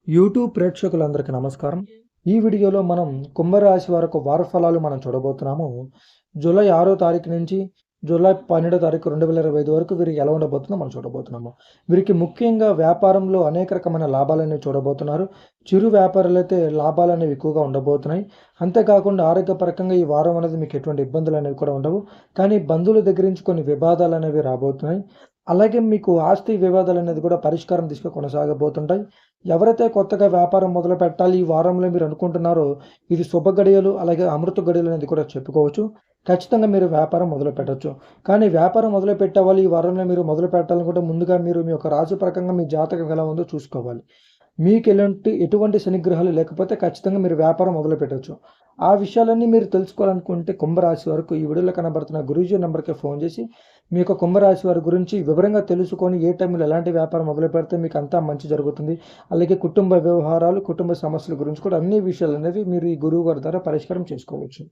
YouTube ప్రేక్షకులందరికీ నమస్కారం. ఈ వీడియోలో మనం కుంభరాశి వారికి వార ఫలాలు మనం చూడబోతున్నాము. జూలై 6వ తారీఖు నుంచి జూలై 12వ తారీఖు 2025 వరకు వీరికి ఎలా ఉండబోతుందో మనం చూడబోతున్నాము. వీరికి ముఖ్యంగా వ్యాపారంలో అనేక రకమైన లాభాలనేవి చూడబోతున్నారు. చిరు వ్యాపారులైతే లాభాలనేవి ఎక్కువగా ఉండబోతున్నాయి. అంతేకాకుండా ఆరోగ్యపరంగా ఈ వారం అనేది మీకు ఎటువంటి ఇబ్బందులనేవి కూడా ఉండవు. కానీ బంధువుల దగ్గర నుంచి కొన్ని వివాదాలనేవి రాబోతున్నాయి. అలాగే మీకు ఆస్తి వివాదాలనేది కూడా పరిష్కారం దిశగా కొనసాగబోతుంటాయి. ఎవరైతే కొత్తగా వ్యాపారం మొదలుపెట్టాలి ఈ వారంలో మీరు అనుకుంటున్నారో, ఇది శుభ గడియలు, అలాగే అమృత గడియలు అనేది కూడా చెప్పుకోవచ్చు. ఖచ్చితంగా మీరు వ్యాపారం మొదలుపెట్టొచ్చు. కానీ వ్యాపారం మొదలుపెట్టే వాళ్ళు ఈ వారంలో మీరు మొదలుపెట్టాలనుకుంటే ముందుగా మీరు మీ యొక్క రాశి ప్రకంగా మీ జాతకం ఎలా ఉందో చూసుకోవాలి. మీకు ఎటువంటి శనిగ్రహాలు లేకపోతే ఖచ్చితంగా మీరు వ్యాపారం మొదలుపెట్టొచ్చు. ఆ విషయాలన్నీ మీరు తెలుసుకోవాలనుకుంటే కుంభరాశి వరకు ఈ వీడియోలో కనబడుతున్న గురూజీ నంబర్‌కి ఫోన్ చేసి, మీ యొక్క కుంభరాశి వారి గురించి వివరంగా తెలుసుకొని, ఏ టైంలో ఎలాంటి వ్యాపారం మొదలుపెడితే మీకు అంతా మంచి జరుగుతుంది. అలాగే కుటుంబ వ్యవహారాలు, కుటుంబ సమస్యల గురించి కూడా అన్ని విషయాలనేవి మీరు ఈ గురువు గారి ద్వారా పరిష్కారం చేసుకోవచ్చు.